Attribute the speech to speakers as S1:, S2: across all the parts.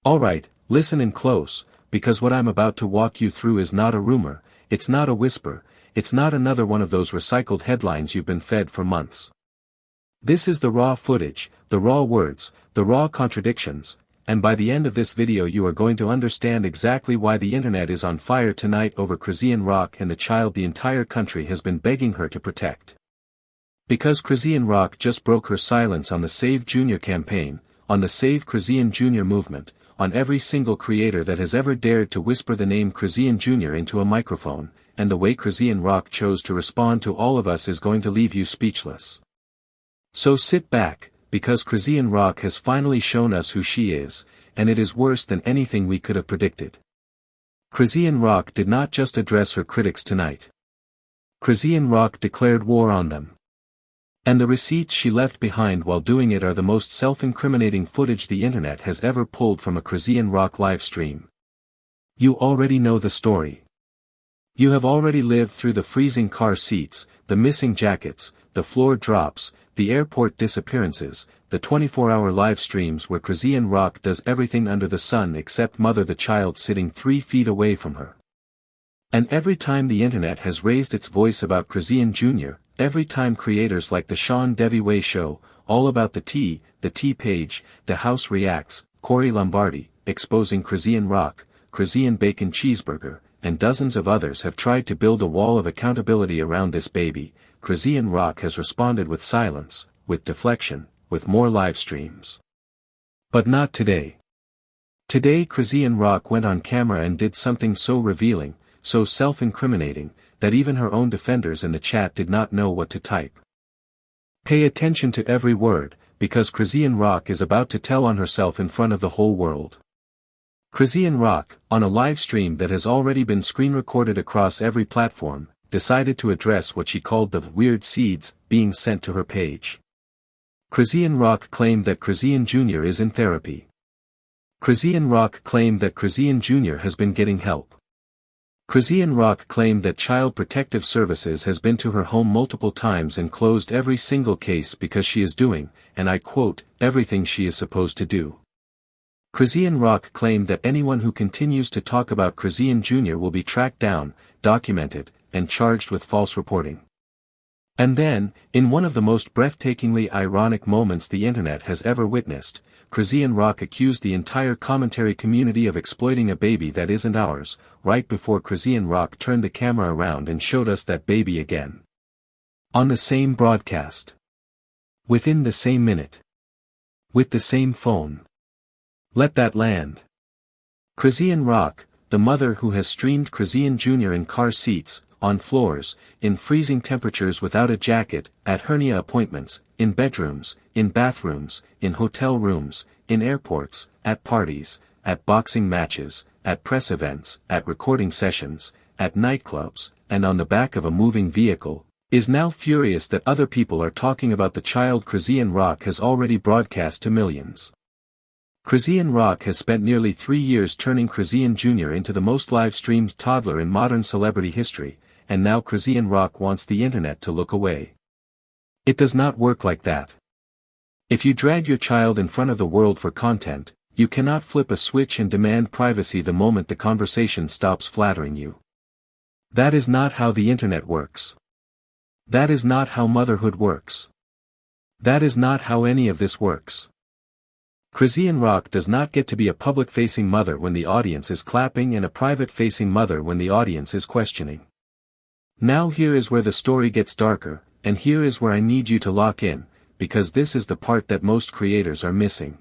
S1: Alright, listen in close, because what I'm about to walk you through is not a rumor, it's not a whisper, it's not another one of those recycled headlines you've been fed for months. This is the raw footage, the raw words, the raw contradictions, and by the end of this video you are going to understand exactly why the internet is on fire tonight over Chrisean Rock and the child the entire country has been begging her to protect. Because Chrisean Rock just broke her silence on the Save Junior campaign, on the Save Chrisean Junior movement, on every single creator that has ever dared to whisper the name Chrisean Junior into a microphone, and the way Chrisean Rock chose to respond to all of us is going to leave you speechless. So sit back, because Chrisean Rock has finally shown us who she is, and it is worse than anything we could have predicted. Chrisean Rock did not just address her critics tonight. Chrisean Rock declared war on them. And the receipts she left behind while doing it are the most self-incriminating footage the internet has ever pulled from a Chrisean Rock livestream. You already know the story. You have already lived through the freezing car seats, the missing jackets, the floor drops, the airport disappearances, the 24-hour live streams where Chrisean Rock does everything under the sun except mother the child sitting 3 feet away from her. And every time the internet has raised its voice about Chrisean Jr., every time creators like the Sean Devi Way Show, All About the Tea Page, The House Reacts, Corey Lombardi, Exposing Chrisean Rock, Chrisean Bacon Cheeseburger, and dozens of others have tried to build a wall of accountability around this baby, Chrisean Rock has responded with silence, with deflection, with more live streams. But not today. Today Chrisean Rock went on camera and did something so revealing, so self-incriminating, that even her own defenders in the chat did not know what to type. Pay attention to every word, because Chrisean Rock is about to tell on herself in front of the whole world. Chrisean Rock, on a live stream that has already been screen recorded across every platform, decided to address what she called the weird seeds being sent to her page. Chrisean Rock claimed that Chrisean Jr. is in therapy. Chrisean Rock claimed that Chrisean Jr. has been getting help. Chrisean Rock claimed that Child Protective Services has been to her home multiple times and closed every single case because she is doing, and I quote, everything she is supposed to do. Chrisean Rock claimed that anyone who continues to talk about Chrisean Jr. will be tracked down, documented, and charged with false reporting. And then, in one of the most breathtakingly ironic moments the internet has ever witnessed, Chrisean Rock accused the entire commentary community of exploiting a baby that isn't ours, right before Chrisean Rock turned the camera around and showed us that baby again. On the same broadcast. Within the same minute. With the same phone. Let that land. Chrisean Rock, the mother who has streamed Chrisean Jr. in car seats, on floors, in freezing temperatures without a jacket, at hernia appointments, in bedrooms, in bathrooms, in hotel rooms, in airports, at parties, at boxing matches, at press events, at recording sessions, at nightclubs, and on the back of a moving vehicle, is now furious that other people are talking about the child Chrisean Rock has already broadcast to millions. Chrisean Rock has spent nearly 3 years turning Chrisean Jr. into the most live-streamed toddler in modern celebrity history, and now Chrisean Rock wants the internet to look away. It does not work like that. If you drag your child in front of the world for content, you cannot flip a switch and demand privacy the moment the conversation stops flattering you. That is not how the internet works. That is not how motherhood works. That is not how any of this works. Chrisean Rock does not get to be a public-facing mother when the audience is clapping and a private-facing mother when the audience is questioning. Now here is where the story gets darker, and here is where I need you to lock in, because this is the part that most creators are missing.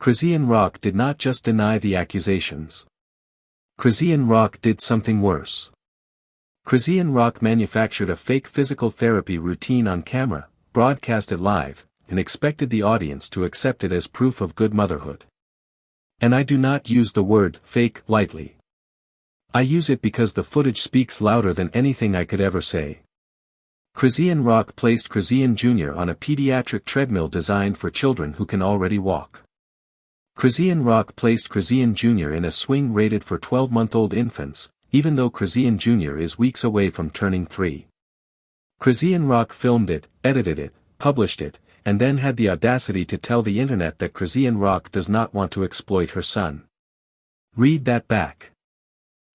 S1: Chrisean Rock did not just deny the accusations. Chrisean Rock did something worse. Chrisean Rock manufactured a fake physical therapy routine on camera, broadcast it live, and expected the audience to accept it as proof of good motherhood. And I do not use the word fake lightly. I use it because the footage speaks louder than anything I could ever say. Chrisean Rock placed Chrisean Jr. on a pediatric treadmill designed for children who can already walk. Chrisean Rock placed Chrisean Jr. in a swing rated for 12-month-old infants, even though Chrisean Jr. is weeks away from turning 3. Chrisean Rock filmed it, edited it, published it, and then had the audacity to tell the internet that Chrisean Rock does not want to exploit her son. Read that back.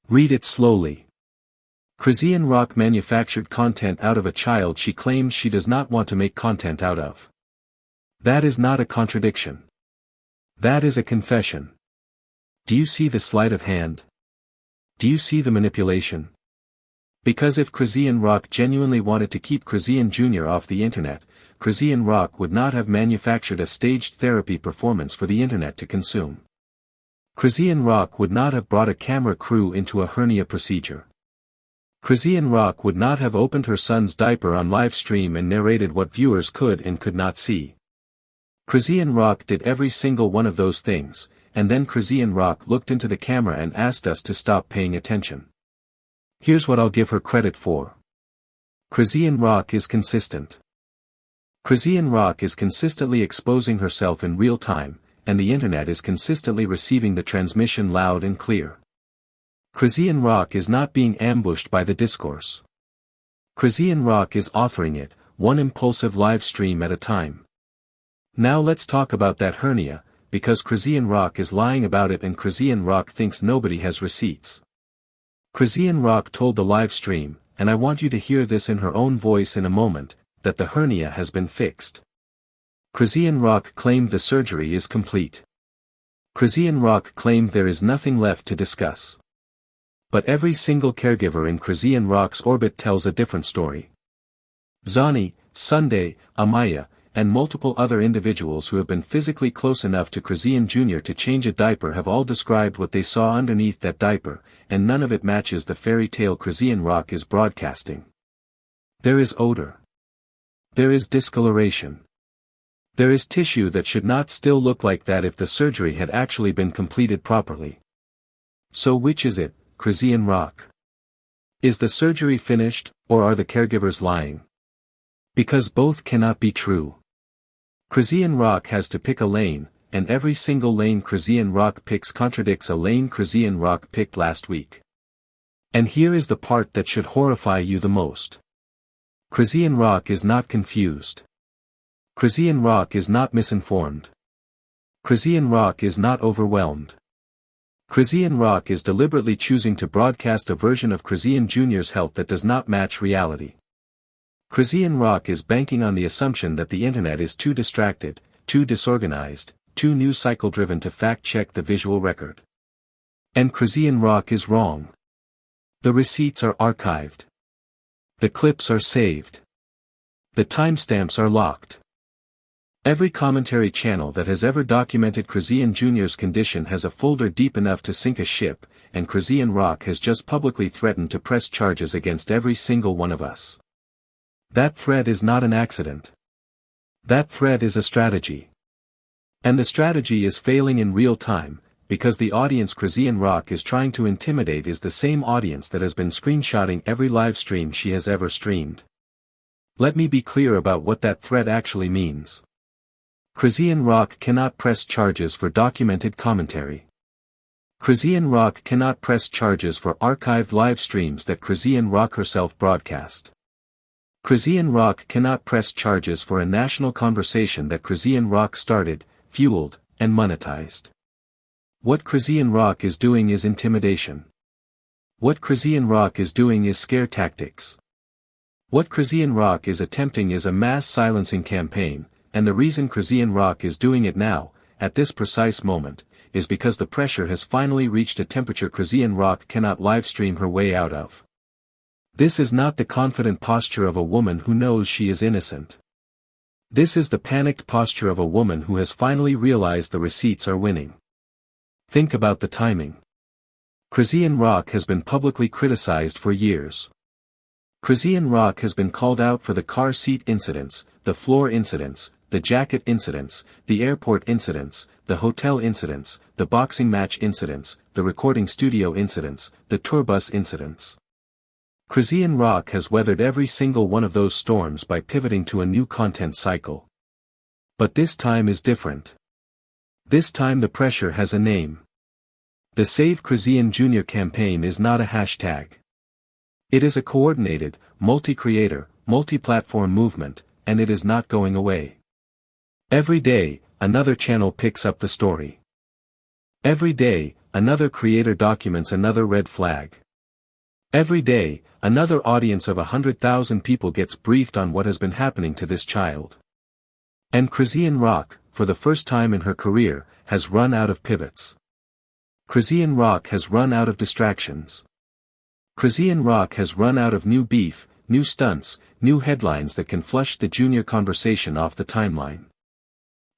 S1: Read it slowly. Chrisean Rock manufactured content out of a child she claims she does not want to make content out of. That is not a contradiction. That is a confession. Do you see the sleight of hand? Do you see the manipulation? Because if Chrisean Rock genuinely wanted to keep Chrisean Jr. off the internet, Chrisean Rock would not have manufactured a staged therapy performance for the internet to consume. Chrisean Rock would not have brought a camera crew into a hernia procedure. Chrisean Rock would not have opened her son's diaper on live stream and narrated what viewers could and could not see. Chrisean Rock did every single one of those things, and then Chrisean Rock looked into the camera and asked us to stop paying attention. Here's what I'll give her credit for. Chrisean Rock is consistent. Chrisean Rock is consistently exposing herself in real time, and the internet is consistently receiving the transmission loud and clear. Chrisean Rock is not being ambushed by the discourse. Chrisean Rock is authoring it, one impulsive live stream at a time. Now let's talk about that hernia, because Chrisean Rock is lying about it and Chrisean Rock thinks nobody has receipts. Chrisean Rock told the live stream, and I want you to hear this in her own voice in a moment, that the hernia has been fixed. Chrisean Rock claimed the surgery is complete. Chrisean Rock claimed there is nothing left to discuss. But every single caregiver in Chrisean Rock's orbit tells a different story. Zani, Sunday, Amaya, and multiple other individuals who have been physically close enough to Chrisean Jr. to change a diaper have all described what they saw underneath that diaper, and none of it matches the fairy tale Chrisean Rock is broadcasting. There is odor. There is discoloration. There is tissue that should not still look like that if the surgery had actually been completed properly. So which is it, Chrisean Rock? Is the surgery finished, or are the caregivers lying? Because both cannot be true. Chrisean Rock has to pick a lane, and every single lane Chrisean Rock picks contradicts a lane Chrisean Rock picked last week. And here is the part that should horrify you the most. Chrisean Rock is not confused. Chrisean Rock is not misinformed. Chrisean Rock is not overwhelmed. Chrisean Rock is deliberately choosing to broadcast a version of Chrisean Jr.'s health that does not match reality. Chrisean Rock is banking on the assumption that the internet is too distracted, too disorganized, too news cycle driven to fact-check the visual record. And Chrisean Rock is wrong. The receipts are archived. The clips are saved. The timestamps are locked. Every commentary channel that has ever documented Chrisean Jr.'s condition has a folder deep enough to sink a ship, and Chrisean Rock has just publicly threatened to press charges against every single one of us. That threat is not an accident. That threat is a strategy. And the strategy is failing in real time, because the audience Chrisean Rock is trying to intimidate is the same audience that has been screenshotting every live stream she has ever streamed. Let me be clear about what that threat actually means. Chrisean Rock cannot press charges for documented commentary. Chrisean Rock cannot press charges for archived live streams that Chrisean Rock herself broadcast. Chrisean Rock cannot press charges for a national conversation that Chrisean Rock started, fueled, and monetized. What Chrisean Rock is doing is intimidation. What Chrisean Rock is doing is scare tactics. What Chrisean Rock is attempting is a mass silencing campaign, and the reason Chrisean Rock is doing it now, at this precise moment, is because the pressure has finally reached a temperature Chrisean Rock cannot livestream her way out of. This is not the confident posture of a woman who knows she is innocent. This is the panicked posture of a woman who has finally realized the receipts are winning. Think about the timing. Chrisean Rock has been publicly criticized for years. Chrisean Rock has been called out for the car seat incidents, the floor incidents, the jacket incidents, the airport incidents, the hotel incidents, the boxing match incidents, the recording studio incidents, the tour bus incidents. Chrisean Rock has weathered every single one of those storms by pivoting to a new content cycle. But this time is different. This time the pressure has a name. The Save Chrisean Junior campaign is not a hashtag. It is a coordinated, multi-creator, multi-platform movement, and it is not going away. Every day, another channel picks up the story. Every day, another creator documents another red flag. Every day, another audience of 100,000 people gets briefed on what has been happening to this child. And Chrisean Rock, for the first time in her career, has run out of pivots. Chrisean Rock has run out of distractions. Chrisean Rock has run out of new beef, new stunts, new headlines that can flush the junior conversation off the timeline.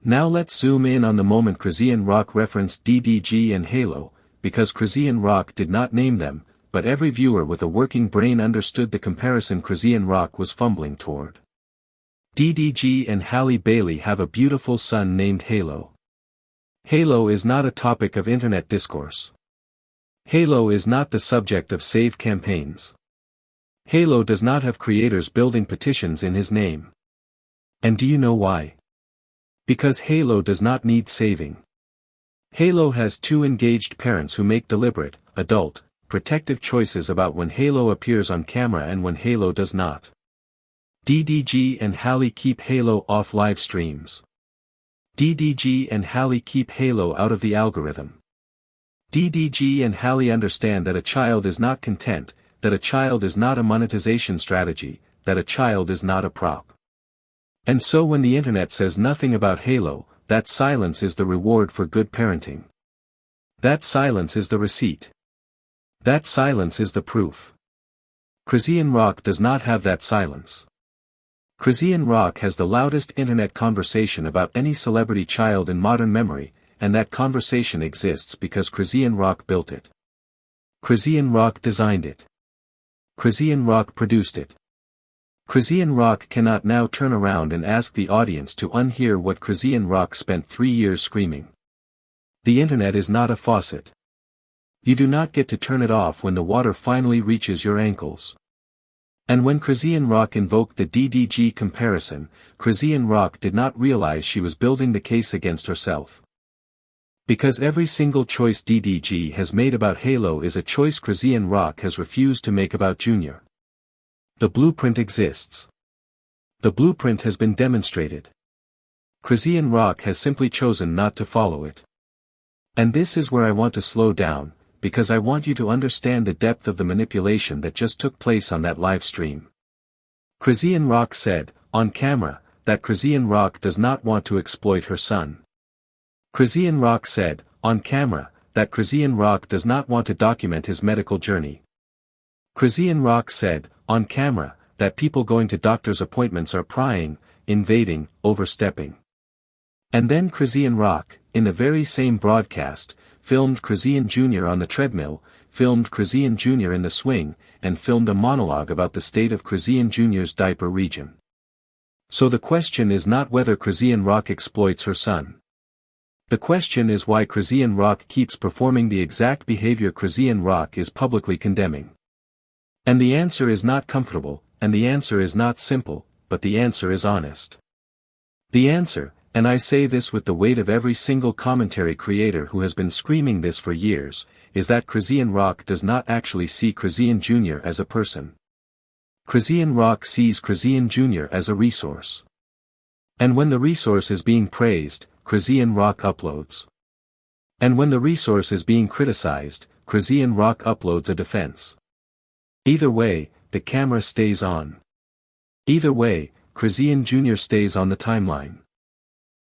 S1: Now let's zoom in on the moment Chrisean Rock referenced DDG and Halo, because Chrisean Rock did not name them, but every viewer with a working brain understood the comparison Chrisean Rock was fumbling toward. DDG and Halle Bailey have a beautiful son named Halo. Halo is not a topic of internet discourse. Halo is not the subject of Save campaigns. Halo does not have creators building petitions in his name. And do you know why? Because Halo does not need saving. Halo has two engaged parents who make deliberate, adult, protective choices about when Halo appears on camera and when Halo does not. DDG and Halle keep Halo off live streams. DDG and Halle keep Halo out of the algorithm. DDG and Halle understand that a child is not content, that a child is not a monetization strategy, that a child is not a prop. And so when the internet says nothing about Halo, that silence is the reward for good parenting. That silence is the receipt. That silence is the proof. Chrisean Rock does not have that silence. Chrisean Rock has the loudest internet conversation about any celebrity child in modern memory, and that conversation exists because Chrisean Rock built it. Chrisean Rock designed it. Chrisean Rock produced it. Chrisean Rock cannot now turn around and ask the audience to unhear what Chrisean Rock spent 3 years screaming. The internet is not a faucet. You do not get to turn it off when the water finally reaches your ankles. And when Chrisean Rock invoked the DDG comparison, Chrisean Rock did not realize she was building the case against herself. Because every single choice DDG has made about Halo is a choice Chrisean Rock has refused to make about Junior. The blueprint exists. The blueprint has been demonstrated. Chrisean Rock has simply chosen not to follow it. And this is where I want to slow down, because I want you to understand the depth of the manipulation that just took place on that live stream. Chrisean Rock said, on camera, that Chrisean Rock does not want to exploit her son. Chrisean Rock said, on camera, that Chrisean Rock does not want to document his medical journey. Chrisean Rock said, on camera, that people going to doctor's appointments are prying, invading, overstepping. And then Chrisean Rock, in the very same broadcast, filmed Chrisean Junior on the treadmill, filmed Chrisean Junior in the swing, and filmed a monologue about the state of Chrisean Junior's diaper region. So the question is not whether Chrisean Rock exploits her son. The question is why Chrisean Rock keeps performing the exact behavior Chrisean Rock is publicly condemning. And the answer is not comfortable, and the answer is not simple, but the answer is honest. The answer, and I say this with the weight of every single commentary creator who has been screaming this for years, is that Chrisean Rock does not actually see Chrisean Junior as a person. Chrisean Rock sees Chrisean Junior as a resource. And when the resource is being praised, Chrisean Rock uploads. And when the resource is being criticized, Chrisean Rock uploads a defense. Either way, the camera stays on. Either way, Chrisean Junior stays on the timeline.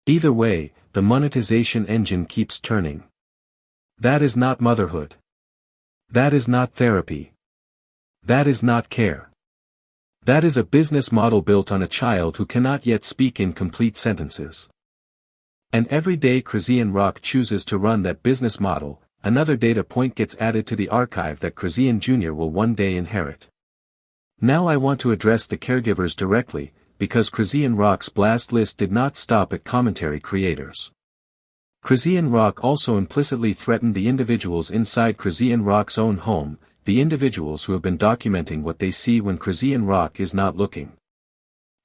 S1: Either way, the monetization engine keeps turning. That is not motherhood. That is not therapy. That is not care. That is a business model built on a child who cannot yet speak in complete sentences. And every day Chrisean Rock chooses to run that business model, another data point gets added to the archive that Chrisean Junior will one day inherit. Now I want to address the caregivers directly, because Chrisean Rock's blast list did not stop at commentary creators. Chrisean Rock also implicitly threatened the individuals inside Chrisean Rock's own home, the individuals who have been documenting what they see when Chrisean Rock is not looking.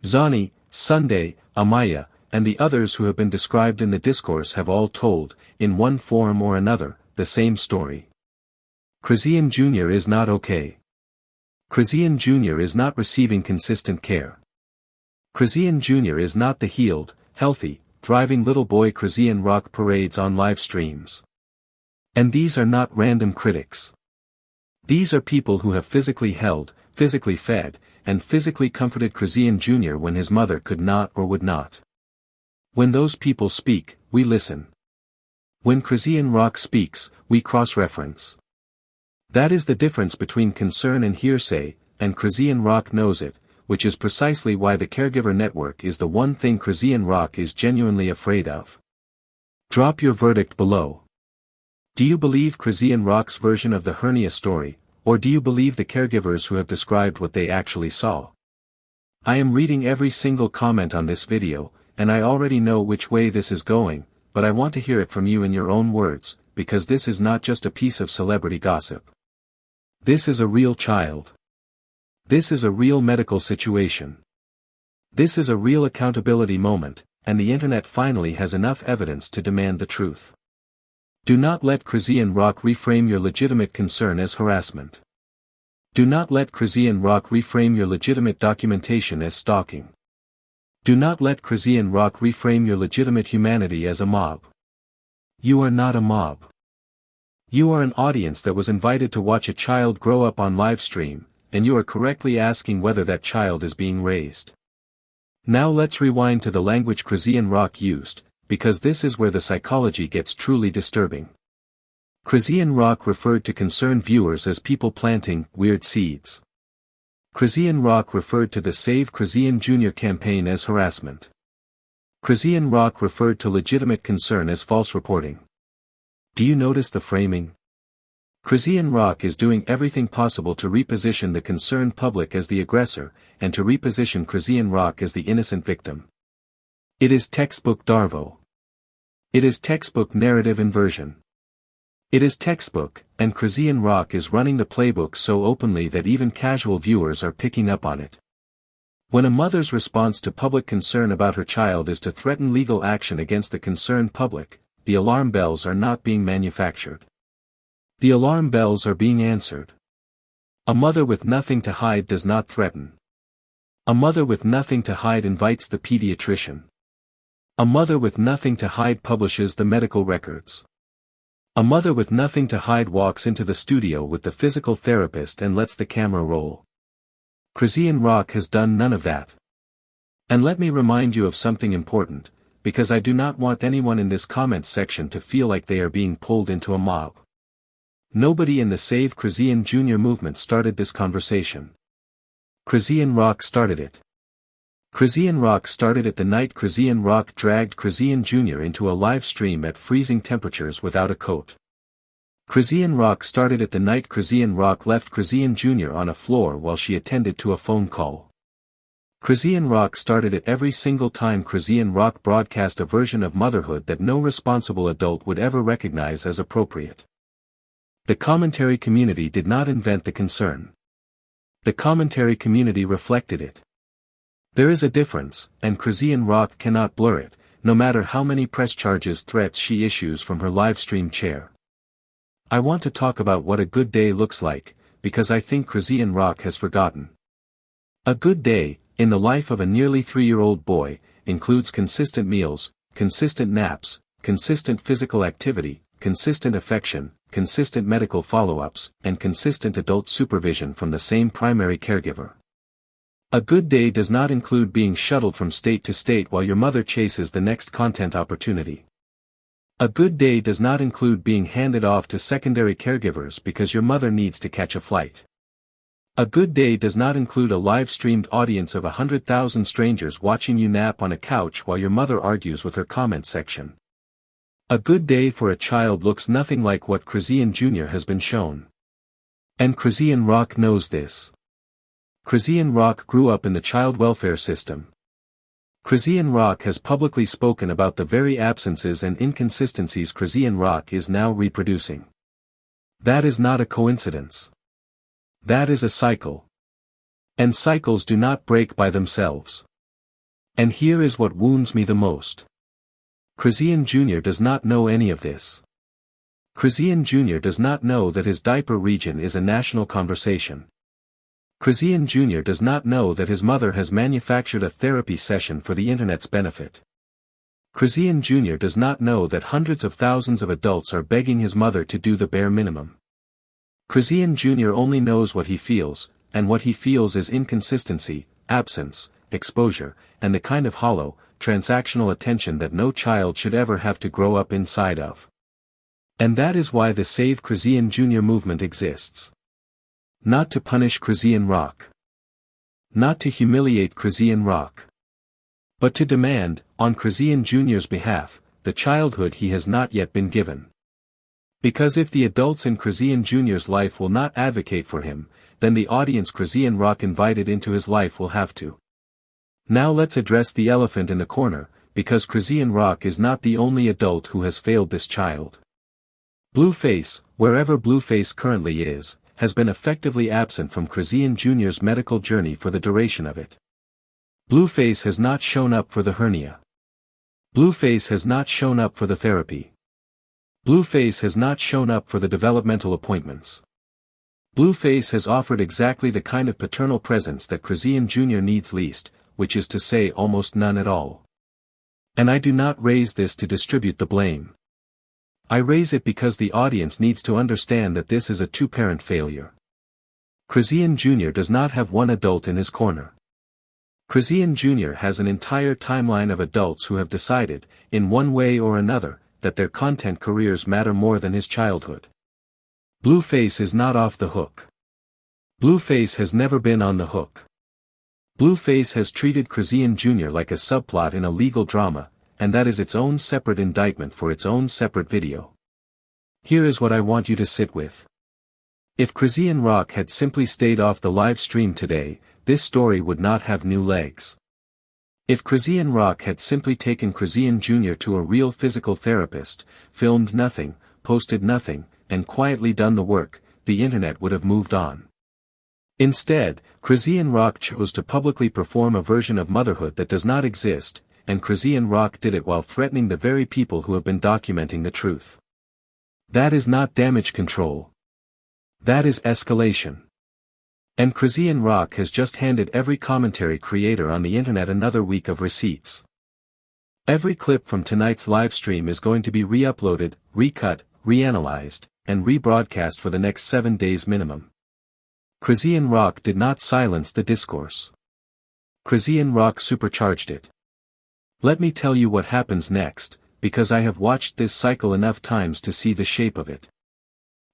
S1: Zani, Sunday, Amaya, and the others who have been described in the discourse have all told, in one form or another, the same story. Chrisean Junior is not okay. Chrisean Junior is not receiving consistent care. Chrisean Junior is not the healed, healthy, thriving little boy Chrisean Rock parades on live streams. And these are not random critics. These are people who have physically held, physically fed, and physically comforted Chrisean Junior when his mother could not or would not. When those people speak, we listen. When Chrisean Rock speaks, we cross-reference. That is the difference between concern and hearsay, and Chrisean Rock knows it, which is precisely why the Caregiver Network is the one thing Chrisean Rock is genuinely afraid of. Drop your verdict below. Do you believe Chrisean Rock's version of the hernia story, or do you believe the caregivers who have described what they actually saw? I am reading every single comment on this video, and I already know which way this is going, but I want to hear it from you in your own words, because this is not just a piece of celebrity gossip. This is a real child. This is a real medical situation. This is a real accountability moment, and the internet finally has enough evidence to demand the truth. Do not let Chrisean Rock reframe your legitimate concern as harassment. Do not let Chrisean Rock reframe your legitimate documentation as stalking. Do not let Chrisean Rock reframe your legitimate humanity as a mob. You are not a mob. You are an audience that was invited to watch a child grow up on live stream, and you are correctly asking whether that child is being raised. Now let's rewind to the language Chrisean Rock used, because this is where the psychology gets truly disturbing. Chrisean Rock referred to concerned viewers as people planting weird seeds. Chrisean Rock referred to the Save Chrisean Junior campaign as harassment. Chrisean Rock referred to legitimate concern as false reporting. Do you notice the framing? Chrisean Rock is doing everything possible to reposition the concerned public as the aggressor, and to reposition Chrisean Rock as the innocent victim. It is textbook Darvo. It is textbook narrative inversion. It is textbook, and Chrisean Rock is running the playbook so openly that even casual viewers are picking up on it. When a mother's response to public concern about her child is to threaten legal action against the concerned public, the alarm bells are not being manufactured. The alarm bells are being answered. A mother with nothing to hide does not threaten. A mother with nothing to hide invites the pediatrician. A mother with nothing to hide publishes the medical records. A mother with nothing to hide walks into the studio with the physical therapist and lets the camera roll. Chrisean Rock has done none of that. And let me remind you of something important, because I do not want anyone in this comments section to feel like they are being pulled into a mob. Nobody in the Save Chrisean Junior movement started this conversation. Chrisean Rock started it. Chrisean Rock started it the night Chrisean Rock dragged Chrisean Junior into a live stream at freezing temperatures without a coat. Chrisean Rock started it the night Chrisean Rock left Chrisean Junior on a floor while she attended to a phone call. Chrisean Rock started it every single time Chrisean Rock broadcast a version of motherhood that no responsible adult would ever recognize as appropriate. The commentary community did not invent the concern. The commentary community reflected it. There is a difference, and Chrisean Rock cannot blur it, no matter how many press charges threats she issues from her livestream chair. I want to talk about what a good day looks like, because I think Chrisean Rock has forgotten. A good day, in the life of a nearly 3-year-old boy, includes consistent meals, consistent naps, consistent physical activity, consistent affection, consistent medical follow-ups, and consistent adult supervision from the same primary caregiver. A good day does not include being shuttled from state to state while your mother chases the next content opportunity. A good day does not include being handed off to secondary caregivers because your mother needs to catch a flight. A good day does not include a live-streamed audience of 100,000 strangers watching you nap on a couch while your mother argues with her comment section. A good day for a child looks nothing like what Chrisean Junior has been shown. And Chrisean Rock knows this. Chrisean Rock grew up in the child welfare system. Chrisean Rock has publicly spoken about the very absences and inconsistencies Chrisean Rock is now reproducing. That is not a coincidence. That is a cycle. And cycles do not break by themselves. And here is what wounds me the most. Chrisean Junior does not know any of this. Chrisean Junior does not know that his diaper region is a national conversation. Chrisean Junior does not know that his mother has manufactured a therapy session for the internet's benefit. Chrisean Jr. does not know that hundreds of thousands of adults are begging his mother to do the bare minimum. Chrisean Jr. only knows what he feels, and what he feels is inconsistency, absence, exposure, and the kind of hollow, transactional attention that no child should ever have to grow up inside of. And that is why the Save Chrisean Junior movement exists. Not to punish Chrisean Rock. Not to humiliate Chrisean Rock. But to demand, on Chrisean Jr.'s behalf, the childhood he has not yet been given. Because if the adults in Chrisean Jr.'s life will not advocate for him, then the audience Chrisean Rock invited into his life will have to. Now let's address the elephant in the corner, because Chrisean Rock is not the only adult who has failed this child. Blueface, wherever Blueface currently is, has been effectively absent from Chrisean Jr.'s medical journey for the duration of it. Blueface has not shown up for the hernia. Blueface has not shown up for the therapy. Blueface has not shown up for the developmental appointments. Blueface has offered exactly the kind of paternal presence that Chrisean Jr. needs least, which is to say almost none at all. And I do not raise this to distribute the blame. I raise it because the audience needs to understand that this is a two-parent failure. Chrisean Jr. does not have one adult in his corner. Chrisean Jr. has an entire timeline of adults who have decided, in one way or another, that their content careers matter more than his childhood. Blueface is not off the hook. Blueface has never been on the hook. Blueface has treated Chrisean Jr. like a subplot in a legal drama, and that is its own separate indictment for its own separate video. Here is what I want you to sit with. If Chrisean Rock had simply stayed off the live stream today, this story would not have new legs. If Chrisean Rock had simply taken Chrisean Jr. to a real physical therapist, filmed nothing, posted nothing, and quietly done the work, the internet would have moved on. Instead, Chrisean Rock chose to publicly perform a version of motherhood that does not exist, and Chrisean Rock did it while threatening the very people who have been documenting the truth. That is not damage control. That is escalation. And Chrisean Rock has just handed every commentary creator on the internet another week of receipts. Every clip from tonight's livestream is going to be re-uploaded, recut, reanalyzed, and rebroadcast for the next 7 days minimum. Chrisean Rock did not silence the discourse. Chrisean Rock supercharged it. Let me tell you what happens next, because I have watched this cycle enough times to see the shape of it.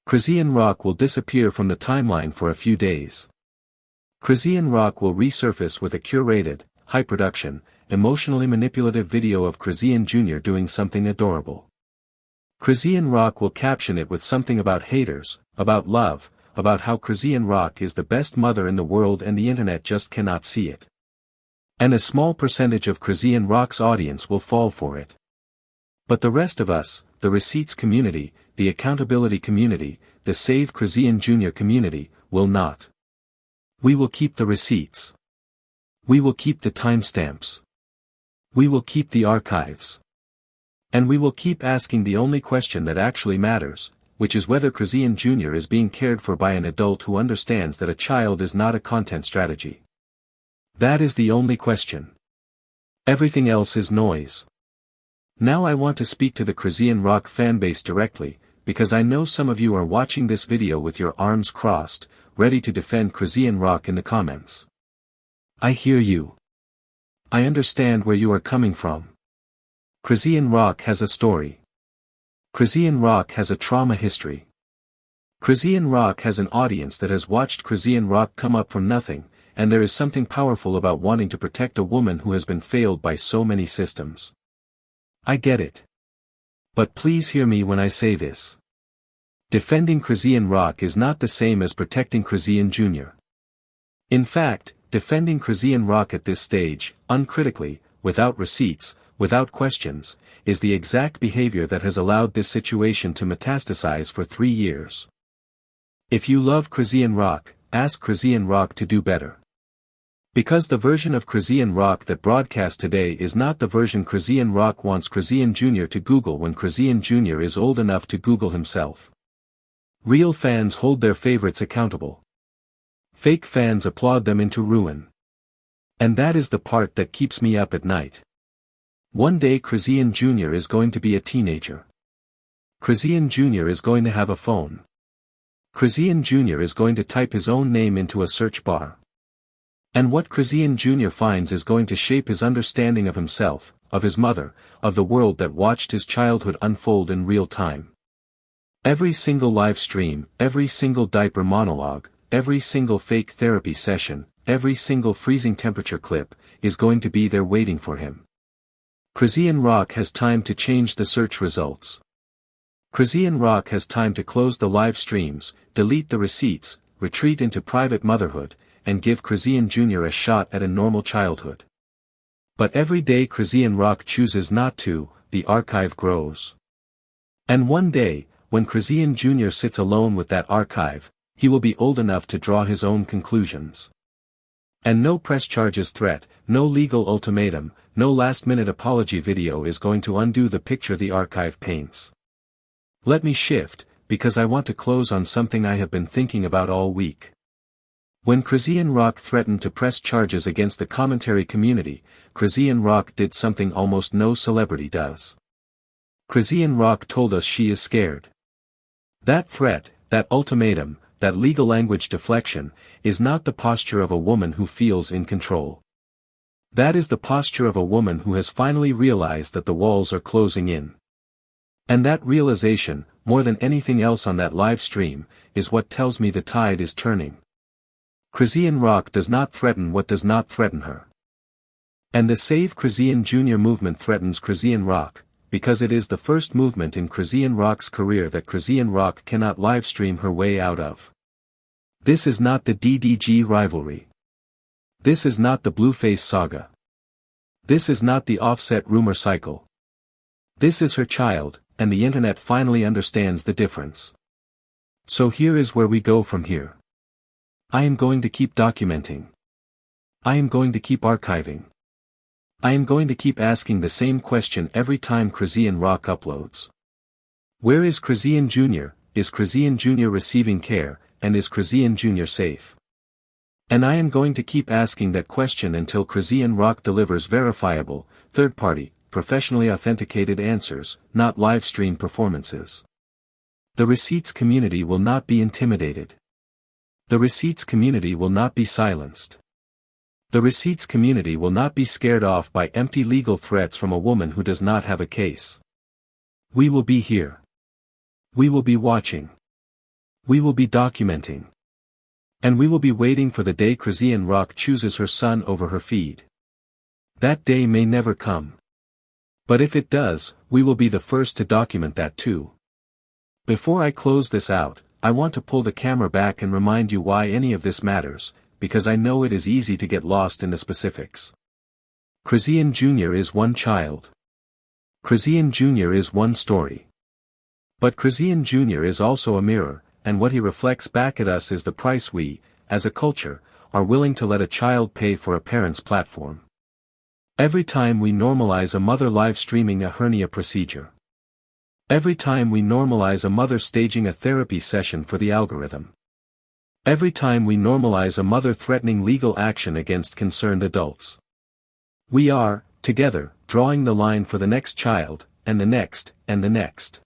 S1: Chrisean Rock will disappear from the timeline for a few days. Chrisean Rock will resurface with a curated, high-production, emotionally manipulative video of Chrisean Jr. doing something adorable. Chrisean Rock will caption it with something about haters, about love, about how Chrisean Rock is the best mother in the world and the internet just cannot see it. And a small percentage of Chrisean Rock's audience will fall for it. But the rest of us, the receipts community, the accountability community, the Save Chrisean Junior community, will not. We will keep the receipts. We will keep the timestamps. We will keep the archives. And we will keep asking the only question that actually matters, which is whether Chrisean Jr. is being cared for by an adult who understands that a child is not a content strategy. That is the only question. Everything else is noise. Now I want to speak to the Chrisean Rock fanbase directly, because I know some of you are watching this video with your arms crossed, ready to defend Chrisean Rock in the comments. I hear you. I understand where you are coming from. Chrisean Rock has a story. Chrisean Rock has a trauma history. Chrisean Rock has an audience that has watched Chrisean Rock come up from nothing, and there is something powerful about wanting to protect a woman who has been failed by so many systems. I get it. But please hear me when I say this. Defending Chrisean Rock is not the same as protecting Chrisean Jr. In fact, defending Chrisean Rock at this stage, uncritically, without receipts, without questions, is the exact behavior that has allowed this situation to metastasize for 3 years. If you love Chrisean Rock, ask Chrisean Rock to do better. Because the version of Chrisean Rock that broadcast today is not the version Chrisean Rock wants Chrisean Jr. to Google when Chrisean Jr. is old enough to Google himself. Real fans hold their favorites accountable. Fake fans applaud them into ruin. And that is the part that keeps me up at night. One day Chrisean Junior is going to be a teenager. Chrisean Junior is going to have a phone. Chrisean Junior is going to type his own name into a search bar. And what Chrisean Junior finds is going to shape his understanding of himself, of his mother, of the world that watched his childhood unfold in real time. Every single live stream, every single diaper monologue, every single fake therapy session, every single freezing temperature clip, is going to be there waiting for him. Chrisean Rock has time to change the search results. Chrisean Rock has time to close the live streams, delete the receipts, retreat into private motherhood, and give Chrisean Junior a shot at a normal childhood. But every day Chrisean Rock chooses not to, the archive grows. And one day, when Chrisean Junior sits alone with that archive, he will be old enough to draw his own conclusions. And no press charges threat, no legal ultimatum, no last-minute apology video is going to undo the picture the archive paints. Let me shift, because I want to close on something I have been thinking about all week. When Chrisean Rock threatened to press charges against the commentary community, Chrisean Rock did something almost no celebrity does. Chrisean Rock told us she is scared. That threat, that ultimatum, that legal language deflection, is not the posture of a woman who feels in control. That is the posture of a woman who has finally realized that the walls are closing in. And that realization, more than anything else on that live stream, is what tells me the tide is turning. Chrisean Rock does not threaten what does not threaten her. And the Save Chrisean Junior movement threatens Chrisean Rock, because it is the first movement in Chrisean Rock's career that Chrisean Rock cannot livestream her way out of. This is not the DDG rivalry. This is not the Blueface saga. This is not the Offset rumor cycle. This is her child, and the internet finally understands the difference. So here is where we go from here. I am going to keep documenting. I am going to keep archiving. I am going to keep asking the same question every time Chrisean Rock uploads. Where is Chrisean Junior? Is Chrisean Junior receiving care, and is Chrisean Junior safe? And I am going to keep asking that question until Chrisean Rock delivers verifiable, third-party, professionally authenticated answers, not live-stream performances. The receipts community will not be intimidated. The receipts community will not be silenced. The receipts community will not be scared off by empty legal threats from a woman who does not have a case. We will be here. We will be watching. We will be documenting. And we will be waiting for the day Chrisean Rock chooses her son over her feed. That day may never come. But if it does, we will be the first to document that too. Before I close this out, I want to pull the camera back and remind you why any of this matters, because I know it is easy to get lost in the specifics. Chrisean Junior is one child. Chrisean Junior is one story. But Chrisean Junior is also a mirror, and what he reflects back at us is the price we, as a culture, are willing to let a child pay for a parent's platform. Every time we normalize a mother live streaming a hernia procedure. Every time we normalize a mother staging a therapy session for the algorithm. Every time we normalize a mother threatening legal action against concerned adults. We are, together, drawing the line for the next child, and the next, and the next.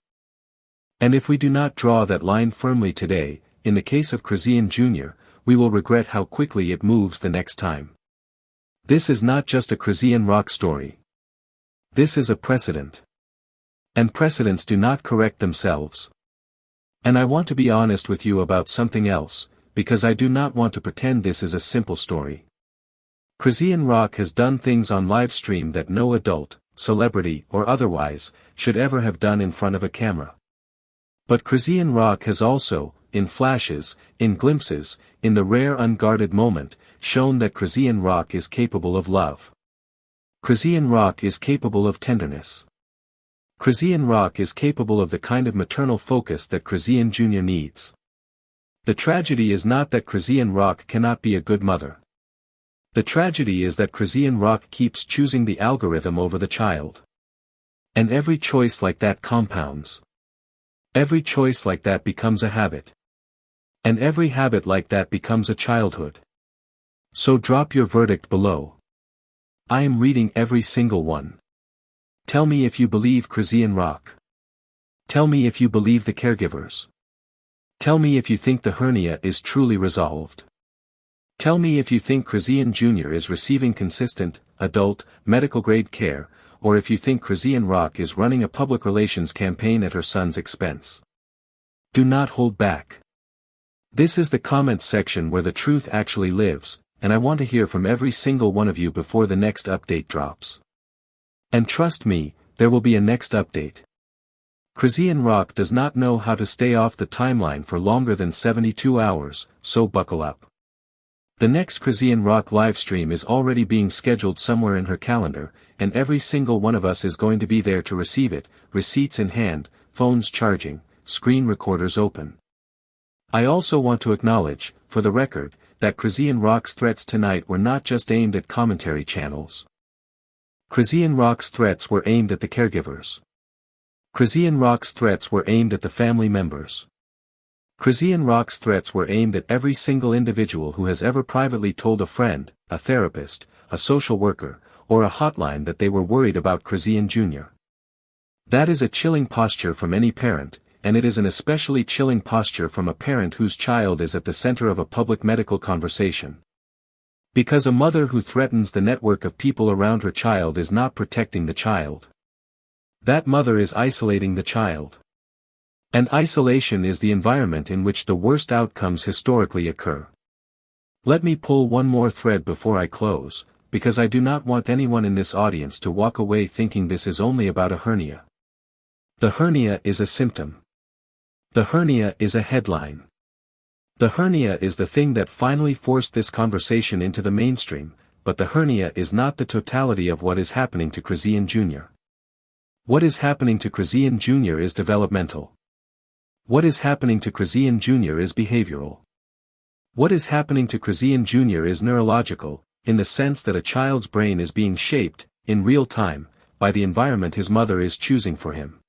S1: And if we do not draw that line firmly today, in the case of Chrisean Junior, we will regret how quickly it moves the next time. This is not just a Chrisean Rock story. This is a precedent. And precedents do not correct themselves. And I want to be honest with you about something else, because I do not want to pretend this is a simple story. Chrisean Rock has done things on live stream that no adult, celebrity or otherwise, should ever have done in front of a camera. But Chrisean Rock has also, in flashes, in glimpses, in the rare unguarded moment, shown that Chrisean Rock is capable of love. Chrisean Rock is capable of tenderness. Chrisean Rock is capable of the kind of maternal focus that Chrisean Junior needs. The tragedy is not that Chrisean Rock cannot be a good mother. The tragedy is that Chrisean Rock keeps choosing the algorithm over the child. And every choice like that compounds. Every choice like that becomes a habit. And every habit like that becomes a childhood. So drop your verdict below. I am reading every single one. Tell me if you believe Chrisean Rock. Tell me if you believe the caregivers. Tell me if you think the hernia is truly resolved. Tell me if you think Chrisean Junior is receiving consistent, adult, medical-grade care, or if you think Chrisean Rock is running a public relations campaign at her son's expense. Do not hold back. This is the comments section where the truth actually lives, and I want to hear from every single one of you before the next update drops. And trust me, there will be a next update. Chrisean Rock does not know how to stay off the timeline for longer than 72 hours, so buckle up. The next Chrisean Rock livestream is already being scheduled somewhere in her calendar, and every single one of us is going to be there to receive it, receipts in hand, phones charging, screen recorders open. I also want to acknowledge, for the record, that Chrisean Rock's threats tonight were not just aimed at commentary channels. Chrisean Rock's threats were aimed at the caregivers. Chrisean Rock's threats were aimed at the family members. Chrisean Rock's threats were aimed at every single individual who has ever privately told a friend, a therapist, a social worker, or a hotline that they were worried about Chrisean Jr. That is a chilling posture from any parent, and it is an especially chilling posture from a parent whose child is at the center of a public medical conversation. Because a mother who threatens the network of people around her child is not protecting the child. That mother is isolating the child. And isolation is the environment in which the worst outcomes historically occur. Let me pull one more thread before I close, because I do not want anyone in this audience to walk away thinking this is only about a hernia. The hernia is a symptom. The hernia is a headline. The hernia is the thing that finally forced this conversation into the mainstream, but the hernia is not the totality of what is happening to Chrisean Jr. What is happening to Chrisean Jr. is developmental. What is happening to Chrisean Jr. is behavioral. What is happening to Chrisean Jr. is neurological, in the sense that a child's brain is being shaped, in real time, by the environment his mother is choosing for him.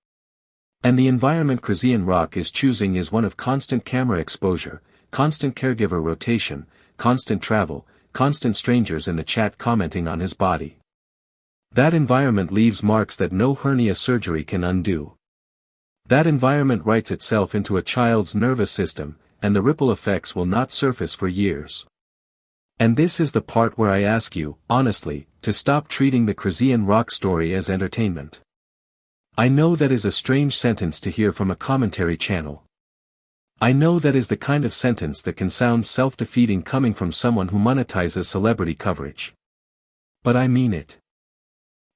S1: And the environment Chrisean Rock is choosing is one of constant camera exposure, constant caregiver rotation, constant travel, constant strangers in the chat commenting on his body. That environment leaves marks that no hernia surgery can undo. That environment writes itself into a child's nervous system, and the ripple effects will not surface for years. And this is the part where I ask you, honestly, to stop treating the Chrisean Rock story as entertainment. I know that is a strange sentence to hear from a commentary channel. I know that is the kind of sentence that can sound self-defeating coming from someone who monetizes celebrity coverage. But I mean it.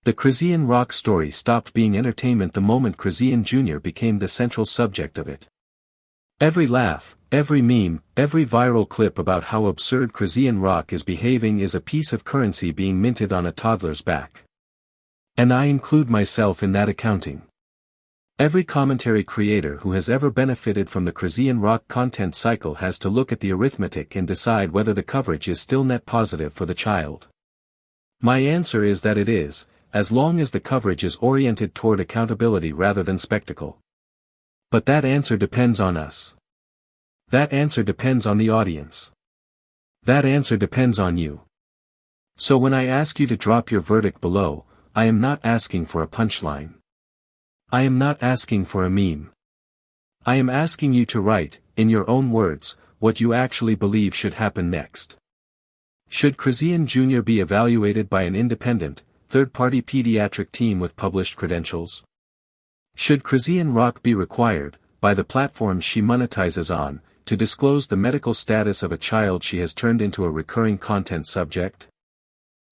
S1: The Chrisean Rock story stopped being entertainment the moment Chrisean Jr. became the central subject of it. Every laugh, every meme, every viral clip about how absurd Chrisean Rock is behaving is a piece of currency being minted on a toddler's back. And I include myself in that accounting. Every commentary creator who has ever benefited from the Chrisean Rock content cycle has to look at the arithmetic and decide whether the coverage is still net positive for the child. My answer is that it is, as long as the coverage is oriented toward accountability rather than spectacle. But that answer depends on us. That answer depends on the audience. That answer depends on you. So when I ask you to drop your verdict below, I am not asking for a punchline. I am not asking for a meme. I am asking you to write, in your own words, what you actually believe should happen next. Should Chrisean Jr. be evaluated by an independent, third-party pediatric team with published credentials? Should Chrisean Rock be required, by the platforms she monetizes on, to disclose the medical status of a child she has turned into a recurring content subject?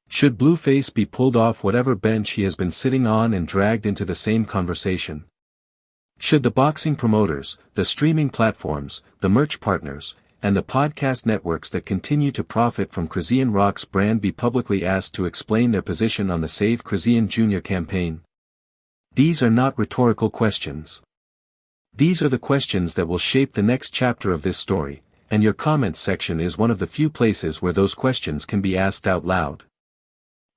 S1: Should Blueface be pulled off whatever bench he has been sitting on and dragged into the same conversation? Should the boxing promoters, the streaming platforms, the merch partners, and the podcast networks that continue to profit from Chrisean Rock's brand be publicly asked to explain their position on the Save Chrisean Junior campaign? These are not rhetorical questions. These are the questions that will shape the next chapter of this story, and your comments section is one of the few places where those questions can be asked out loud.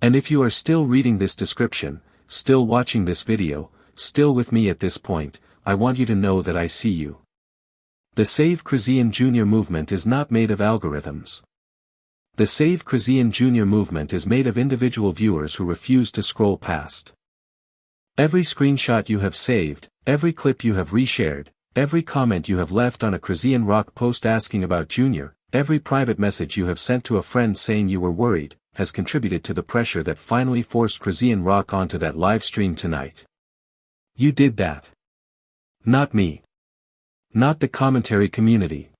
S1: And if you are still reading this description, still watching this video, still with me at this point, I want you to know that I see you. The Save Chrisean Junior movement is not made of algorithms. The Save Chrisean Junior movement is made of individual viewers who refuse to scroll past. Every screenshot you have saved, every clip you have reshared, every comment you have left on a Chrisean Rock post asking about Junior, every private message you have sent to a friend saying you were worried, has contributed to the pressure that finally forced Chrisean Rock onto that live stream tonight. You did that. Not me. Not the commentary community.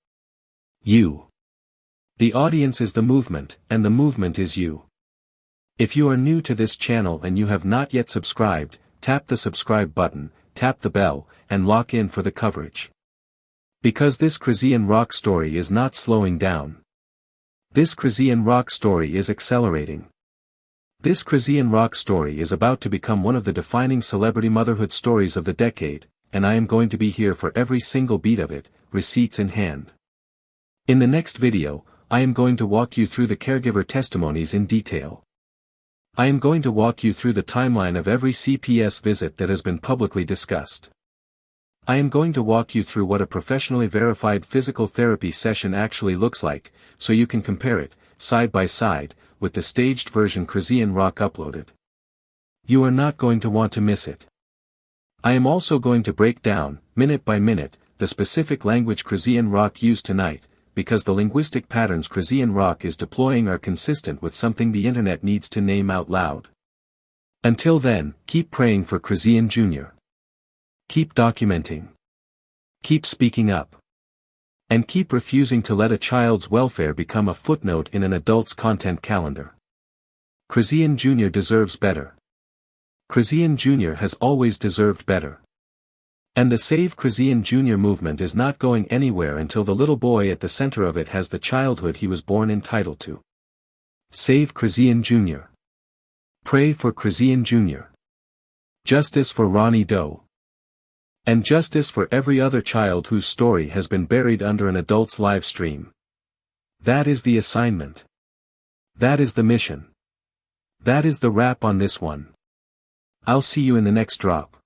S1: You. The audience is the movement, and the movement is you. If you are new to this channel and you have not yet subscribed, tap the subscribe button, tap the bell, and lock in for the coverage. Because this Chrisean Rock story is not slowing down. This Chrisean Rock story is accelerating. This Chrisean Rock story is about to become one of the defining celebrity motherhood stories of the decade, and I am going to be here for every single beat of it, receipts in hand. In the next video, I am going to walk you through the caregiver testimonies in detail. I am going to walk you through the timeline of every CPS visit that has been publicly discussed. I am going to walk you through what a professionally verified physical therapy session actually looks like, so you can compare it, side by side, with the staged version Chrisean Rock uploaded. You are not going to want to miss it. I am also going to break down, minute by minute, the specific language Chrisean Rock used tonight, because the linguistic patterns Chrisean Rock is deploying are consistent with something the internet needs to name out loud. Until then, keep praying for Chrisean Junior. Keep documenting. Keep speaking up. And keep refusing to let a child's welfare become a footnote in an adult's content calendar. Chrisean Junior deserves better. Chrisean Junior has always deserved better. And the Save Chrisean Junior movement is not going anywhere until the little boy at the center of it has the childhood he was born entitled to. Save Chrisean Junior. Pray for Chrisean Junior. Justice for Ronnie Doe. And justice for every other child whose story has been buried under an adult's live stream. That is the assignment. That is the mission. That is the wrap on this one. I'll see you in the next drop.